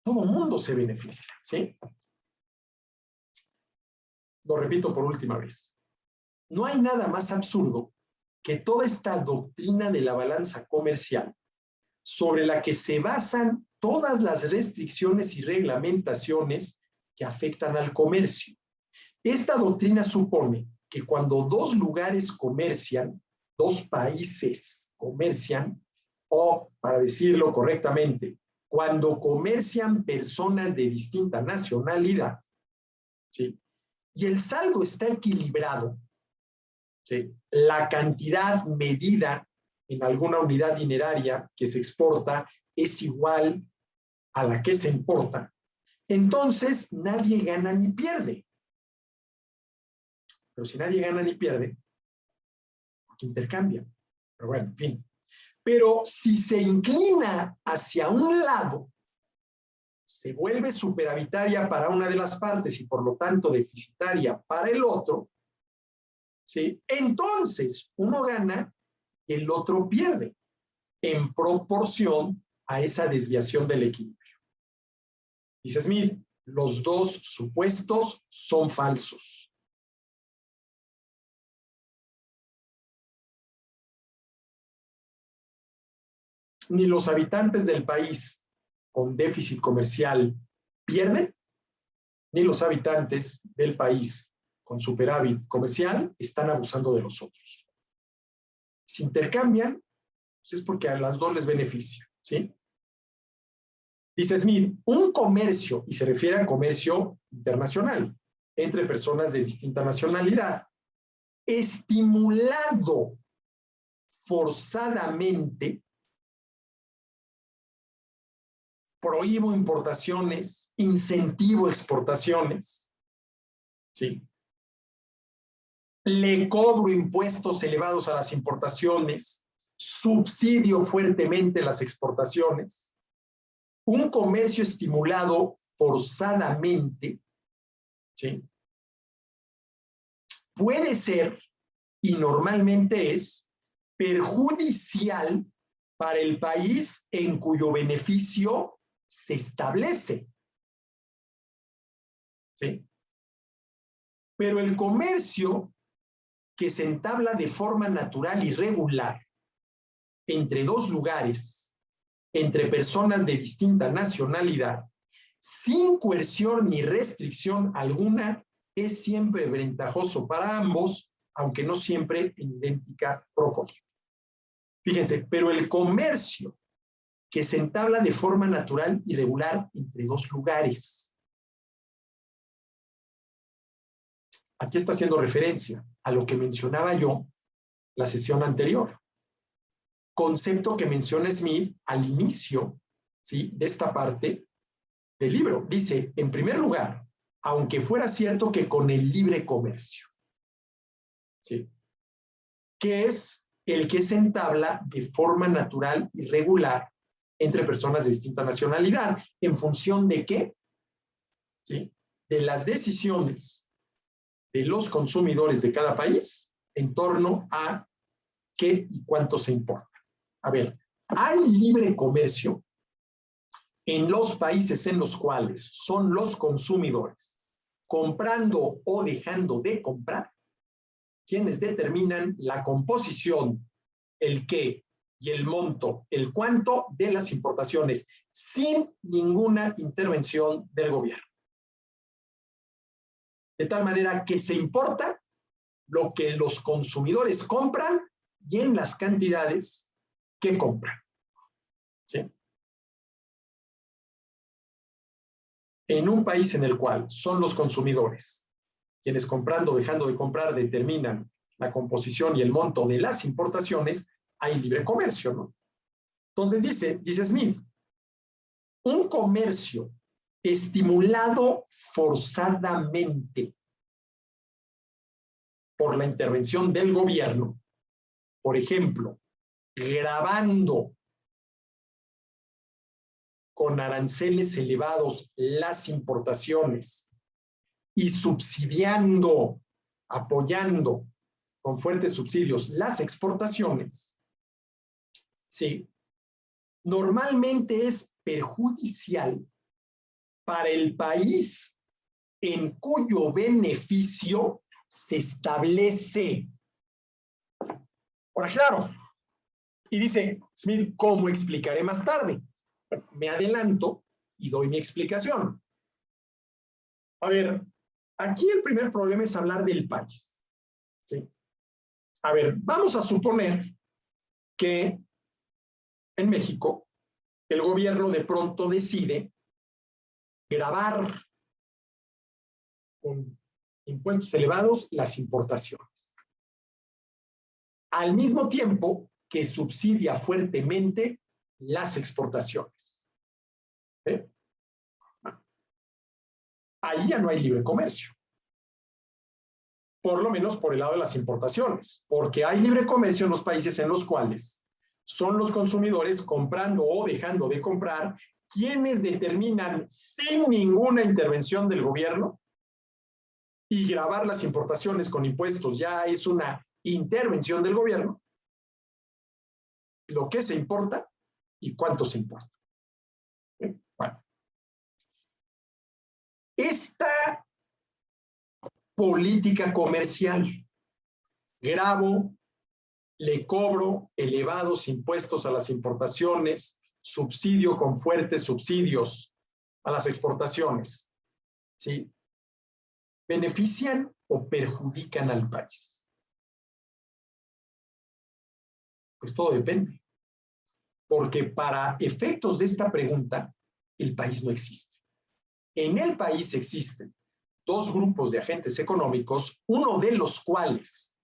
Todo el mundo se beneficia, ¿sí? Lo repito por última vez. No hay nada más absurdo que toda esta doctrina de la balanza comercial sobre la que se basan todas las restricciones y reglamentaciones que afectan al comercio. Esta doctrina supone que cuando dos lugares comercian, dos países comercian, o para decirlo correctamente, cuando comercian personas de distinta nacionalidad, ¿sí?, y el saldo está equilibrado, ¿sí?, la cantidad medida en alguna unidad dineraria que se exporta es igual a la que se importa, entonces nadie gana ni pierde. Pero si nadie gana ni pierde, intercambian. Pero bueno, en fin. Pero si se inclina hacia un lado, se vuelve superavitaria para una de las partes y por lo tanto deficitaria para el otro, ¿sí?, entonces uno gana y el otro pierde en proporción a esa desviación del equilibrio. Dice Smith, Los dos supuestos son falsos. Ni los habitantes del país con déficit comercial pierden, ni los habitantes del país con superávit comercial están abusando de los otros. Si intercambian, pues es porque a las dos les beneficia, ¿sí? Dice Smith, un comercio, y se refiere a comercio internacional, entre personas de distinta nacionalidad, estimulado forzadamente, prohíbo importaciones, incentivo exportaciones, ¿sí? Le cobro impuestos elevados a las importaciones, subsidio fuertemente las exportaciones. Un comercio estimulado forzadamente, ¿sí? Puede ser, y normalmente es, perjudicial para el país en cuyo beneficio se establece, ¿sí? Pero el comercio que se entabla de forma natural y regular entre dos lugares, entre personas de distinta nacionalidad, sin coerción ni restricción alguna, es siempre ventajoso para ambos, aunque no siempre en idéntica proporción. Fíjense, pero el comercio que se entabla de forma natural y regular entre dos lugares. Aquí está haciendo referencia a lo que mencionaba yo la sesión anterior. Concepto que menciona Smith al inicio, ¿sí?, de esta parte del libro. Dice, en primer lugar, aunque fuera cierto que con el libre comercio, ¿sí?, que es el que se entabla de forma natural y regular entre personas de distinta nacionalidad. ¿En función de qué? ¿Sí? De las decisiones de los consumidores de cada país en torno a qué y cuánto se importa. A ver, hay libre comercio en los países en los cuales son los consumidores comprando o dejando de comprar quienes determinan la composición, el qué y el monto, el cuánto de las importaciones, sin ninguna intervención del gobierno. De tal manera que se importa lo que los consumidores compran y en las cantidades que compran, ¿sí? En un país en el cual son los consumidores quienes comprando o dejando de comprar determinan la composición y el monto de las importaciones, hay libre comercio, ¿no? Entonces dice Smith, un comercio estimulado forzadamente por la intervención del gobierno, por ejemplo, gravando con aranceles elevados las importaciones y subsidiando, apoyando con fuertes subsidios las exportaciones, ¿sí?, normalmente es perjudicial para el país en cuyo beneficio se establece. Ahora, claro, y dice Smith, ¿cómo explicaré más tarde? Bueno, me adelanto y doy mi explicación. A ver, aquí el primer problema es hablar del país, ¿sí? A ver, vamos a suponer que en México el gobierno de pronto decide gravar con impuestos elevados las importaciones, al mismo tiempo que subsidia fuertemente las exportaciones. ¿Sí? Ahí ya no hay libre comercio, por lo menos por el lado de las importaciones, porque hay libre comercio en los países en los cuales son los consumidores comprando o dejando de comprar quienes determinan sin ninguna intervención del gobierno, y gravar las importaciones con impuestos ya es una intervención del gobierno, lo que se importa y cuánto se importa. Bueno, Esta política comercial, gravo, le cobro elevados impuestos a las importaciones, subsidio con fuertes subsidios a las exportaciones, ¿sí? ¿Benefician o perjudican al país? Pues todo depende. Porque para efectos de esta pregunta, el país no existe. En el país existen dos grupos de agentes económicos, uno de los cuales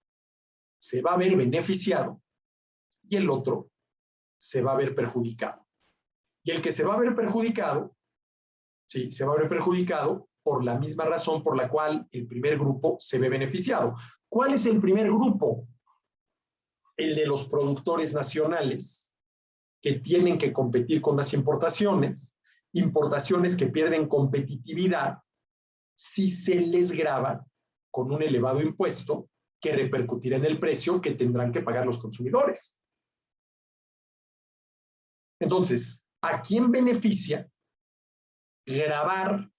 se va a ver beneficiado y el otro se va a ver perjudicado. Y el que se va a ver perjudicado, sí, se va a ver perjudicado por la misma razón por la cual el primer grupo se ve beneficiado. ¿Cuál es el primer grupo? El de los productores nacionales que tienen que competir con las importaciones, importaciones que pierden competitividad si se les grava con un elevado impuesto que repercutirá en el precio que tendrán que pagar los consumidores. Entonces, ¿a quién beneficia gravar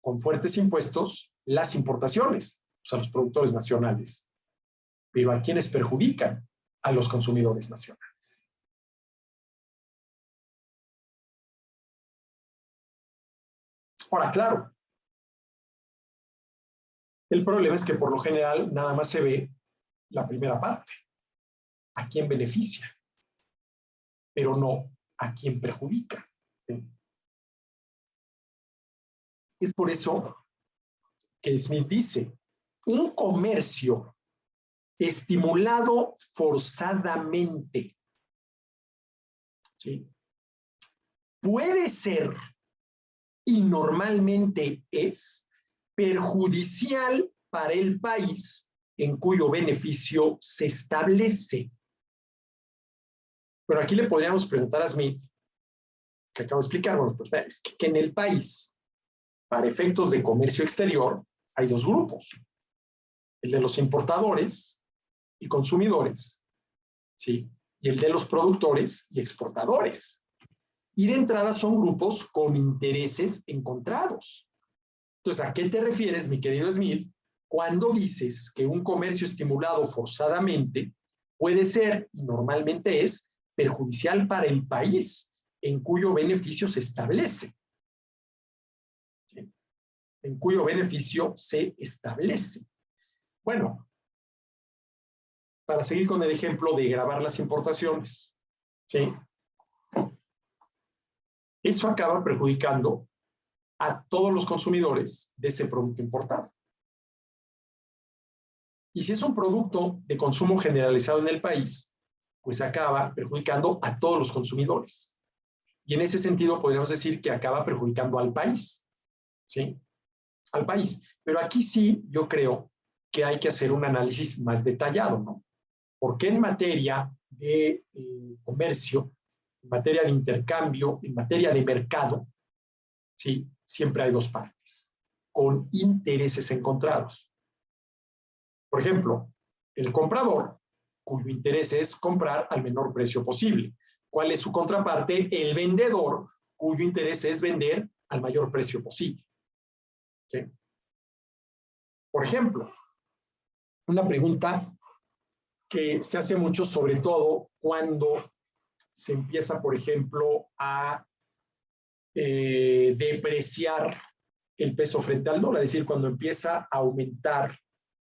con fuertes impuestos las importaciones? O sea, los productores nacionales. Pero ¿a quiénes perjudican? A los consumidores nacionales. Ahora, claro, el problema es que por lo general nada más se ve la primera parte. ¿A quién beneficia? Pero no a quién perjudica. ¿Sí? Es por eso que Smith dice, un comercio estimulado forzadamente, ¿sí?, puede ser y normalmente es perjudicial para el país en cuyo beneficio se establece. Pero aquí le podríamos preguntar a Smith, que acabo de explicar, bueno, pues es que en el país, para efectos de comercio exterior, hay dos grupos. El de los importadores y consumidores, ¿sí? Y el de los productores y exportadores. Y de entrada son grupos con intereses encontrados. Entonces, ¿a qué te refieres, mi querido Smith, cuando dices que un comercio estimulado forzadamente puede ser, y normalmente es, perjudicial para el país en cuyo beneficio se establece? ¿Sí? En cuyo beneficio se establece. Bueno, para seguir con el ejemplo de gravar las importaciones, ¿sí?, eso acaba perjudicando a todos los consumidores de ese producto importado. Y si es un producto de consumo generalizado en el país, pues acaba perjudicando a todos los consumidores. Y en ese sentido podríamos decir que acaba perjudicando al país, ¿sí? Al país. Pero aquí sí yo creo que hay que hacer un análisis más detallado, ¿no? Porque en materia de comercio, en materia de intercambio, en materia de mercado, ¿sí?, siempre hay dos partes, con intereses encontrados. Por ejemplo, el comprador, cuyo interés es comprar al menor precio posible. ¿Cuál es su contraparte? El vendedor, cuyo interés es vender al mayor precio posible. ¿Sí? Por ejemplo, una pregunta que se hace mucho, sobre todo cuando se empieza, por ejemplo, a depreciar el peso frente al dólar, es decir, cuando empieza a aumentar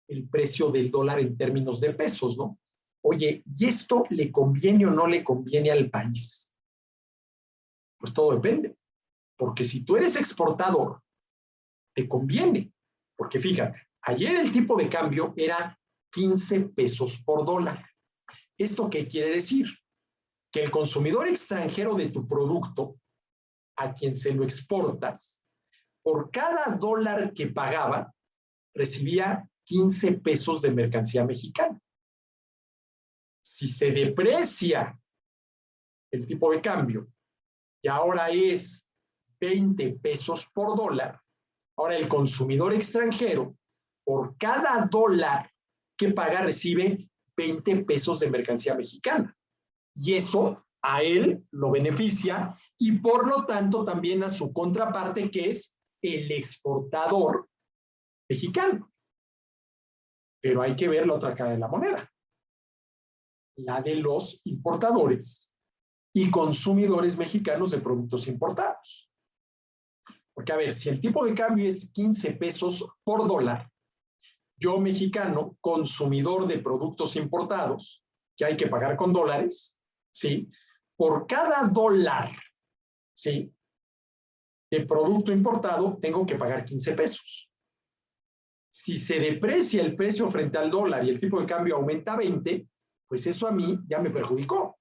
el precio del dólar en términos de pesos, ¿no? Oye, ¿y esto le conviene o no le conviene al país? Pues todo depende, porque si tú eres exportador, te conviene, porque fíjate, ayer el tipo de cambio era 15 pesos por dólar. ¿Esto qué quiere decir? Que el consumidor extranjero de tu producto, a quien se lo exportas, por cada dólar que pagaba, recibía 15 pesos de mercancía mexicana. Si se deprecia el tipo de cambio y ahora es 20 pesos por dólar, ahora el consumidor extranjero, por cada dólar que paga, recibe 20 pesos de mercancía mexicana. Y eso a él lo beneficia y por lo tanto también a su contraparte, que es el exportador mexicano. Pero hay que ver la otra cara de la moneda, la de los importadores y consumidores mexicanos de productos importados. Porque, a ver, si el tipo de cambio es 15 pesos por dólar, yo, mexicano, consumidor de productos importados, que hay que pagar con dólares, ¿sí? Por cada dólar, ¿sí?, de producto importado, tengo que pagar 15 pesos. Si se deprecia el precio frente al dólar y el tipo de cambio aumenta 20, pues eso a mí ya me perjudicó.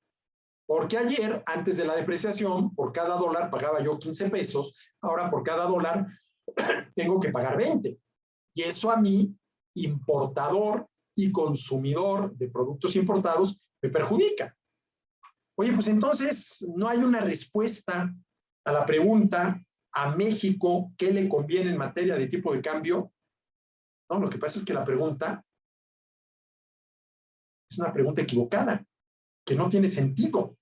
Porque ayer, antes de la depreciación, por cada dólar pagaba yo 15 pesos, ahora por cada dólar tengo que pagar 20. Y eso a mí, importador y consumidor de productos importados, me perjudica. Oye, pues entonces no hay una respuesta a la pregunta a México, ¿qué le conviene en materia de tipo de cambio? No, lo que pasa es que la pregunta es una pregunta equivocada, que no tiene sentido.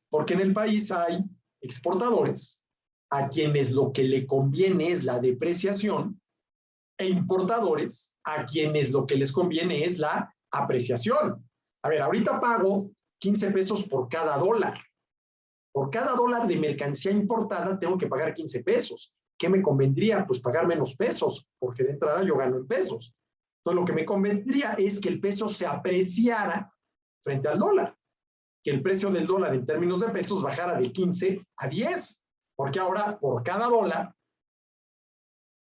Porque en el país hay exportadores a quienes lo que le conviene es la depreciación e importadores a quienes lo que les conviene es la apreciación. A ver, ahorita pago 15 pesos por cada dólar. Por cada dólar de mercancía importada tengo que pagar 15 pesos. ¿Qué me convendría? Pues pagar menos pesos, porque de entrada yo gano en pesos. Entonces lo que me convendría es que el peso se apreciara frente al dólar, que el precio del dólar en términos de pesos bajara de 15 a 10, porque ahora por cada dólar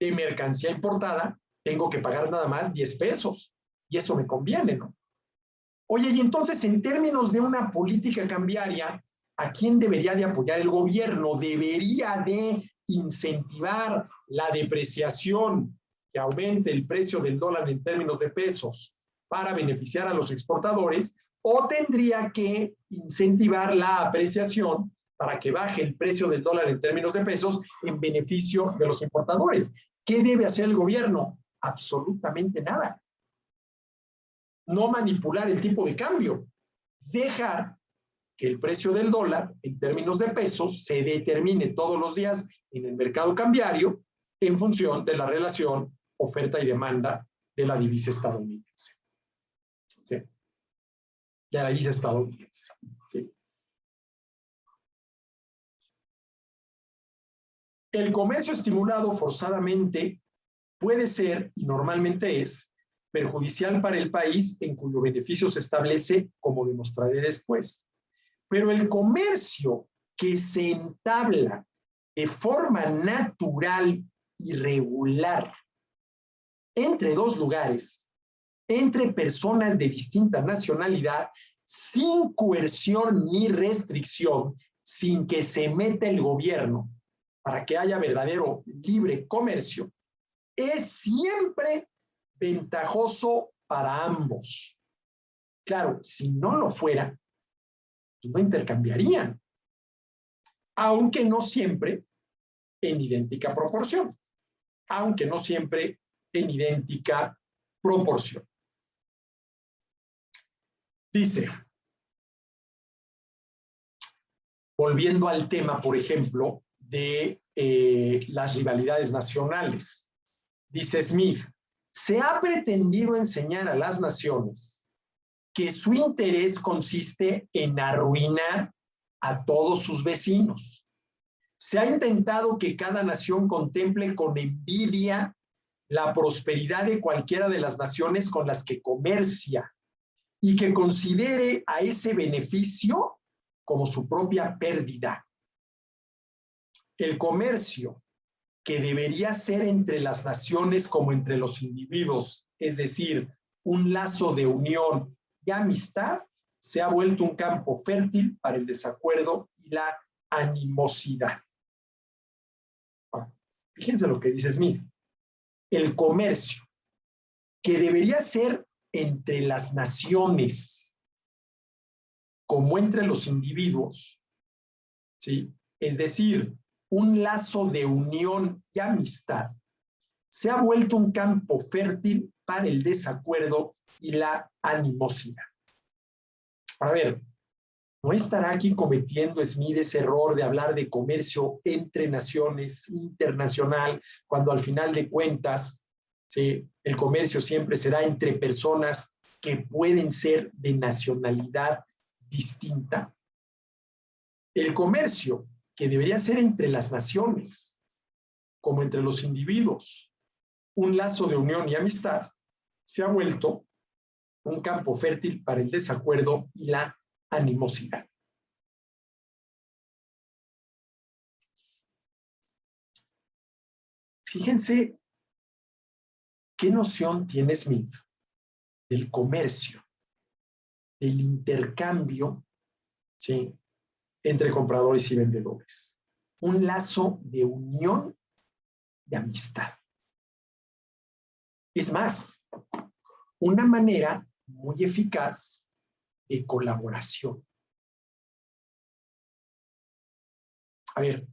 de mercancía importada tengo que pagar nada más 10 pesos, y eso me conviene, ¿no? Oye, y entonces en términos de una política cambiaria, ¿a quién debería de apoyar el gobierno? ¿Debería de incentivar la depreciación, que aumente el precio del dólar en términos de pesos para beneficiar a los exportadores? ¿O tendría que incentivar la apreciación para que baje el precio del dólar en términos de pesos en beneficio de los importadores? ¿Qué debe hacer el gobierno? Absolutamente nada. No manipular el tipo de cambio. Dejar que el precio del dólar en términos de pesos se determine todos los días en el mercado cambiario en función de la relación oferta y demanda de la divisa estadounidense. ¿Sí? De la divisa estadounidense. ¿Sí? El comercio estimulado forzadamente puede ser, y normalmente es, perjudicial para el país en cuyo beneficio se establece, como demostraré después. Pero el comercio que se entabla de forma natural y regular entre dos lugares, entre personas de distinta nacionalidad, sin coerción ni restricción, sin que se meta el gobierno, para que haya verdadero libre comercio, es siempre ventajoso para ambos. Claro, si no lo fuera, pues no intercambiarían, aunque no siempre en idéntica proporción, aunque no siempre en idéntica proporción. Dice, volviendo al tema, por ejemplo, de las rivalidades nacionales, dice Smith, se ha pretendido enseñar a las naciones que su interés consiste en arruinar a todos sus vecinos. Se ha intentado que cada nación contemple con envidia la prosperidad de cualquiera de las naciones con las que comercia y que considere a ese beneficio como su propia pérdida. El comercio, que debería ser entre las naciones como entre los individuos, es decir, un lazo de unión y amistad, se ha vuelto un campo fértil para el desacuerdo y la animosidad. Fíjense lo que dice Smith. El comercio, que debería ser entre las naciones como entre los individuos, ¿sí? Es decir, un lazo de unión y amistad, se ha vuelto un campo fértil para el desacuerdo y la animosidad. A ver, ¿No estará aquí cometiendo Smith ese error de hablar de comercio entre naciones, internacional, cuando al final de cuentas, ¿sí?, el comercio siempre será entre personas que pueden ser de nacionalidad distinta? El comercio, que debería ser entre las naciones, como entre los individuos, un lazo de unión y amistad, se ha vuelto un campo fértil para el desacuerdo y la animosidad. Fíjense qué noción tiene Smith del comercio, del intercambio, ¿sí?, entre compradores y vendedores. Un lazo de unión y amistad. Es más, una manera muy eficaz de colaboración. A ver,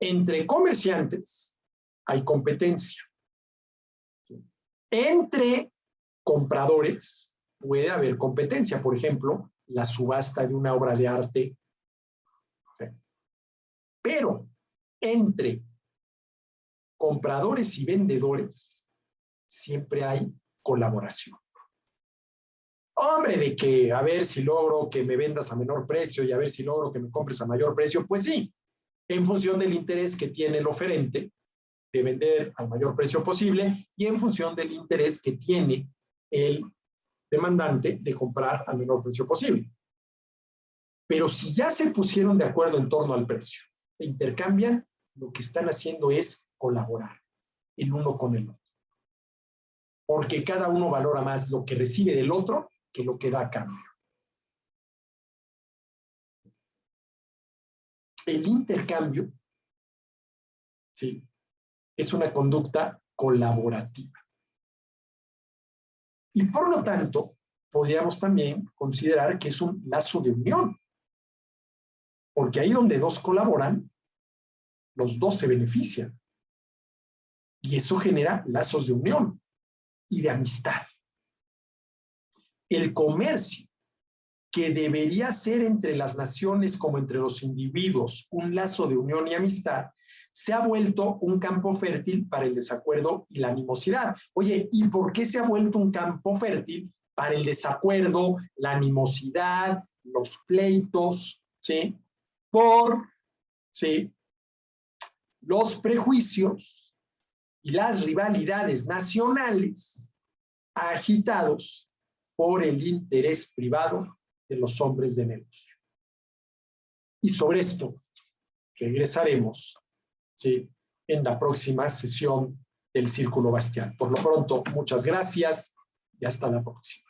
entre comerciantes hay competencia. Entre compradores puede haber competencia. Por ejemplo, la subasta de una obra de arte. Pero entre compradores y vendedores siempre hay colaboración. Hombre, de que a ver si logro que me vendas a menor precio y a ver si logro que me compres a mayor precio, pues sí, en función del interés que tiene el oferente de vender al mayor precio posible y en función del interés que tiene el demandante de comprar al menor precio posible. Pero si ya se pusieron de acuerdo en torno al precio e intercambian, lo que están haciendo es colaborar el uno con el otro. Porque cada uno valora más lo que recibe del otro que lo que da a cambio. El intercambio, ¿sí?, es una conducta colaborativa. Y por lo tanto, podríamos también considerar que es un lazo de unión. Porque ahí donde dos colaboran, los dos se benefician. Y eso genera lazos de unión y de amistad. El comercio, que debería ser entre las naciones como entre los individuos un lazo de unión y amistad, se ha vuelto un campo fértil para el desacuerdo y la animosidad. Oye, ¿y por qué se ha vuelto un campo fértil para el desacuerdo, la animosidad, los pleitos, ¿sí?, por, ¿sí?, los prejuicios y las rivalidades nacionales agitados por el interés privado de los hombres de negocio? Y sobre esto regresaremos, ¿sí?, en la próxima sesión del Círculo Bastián. Por lo pronto, muchas gracias y hasta la próxima.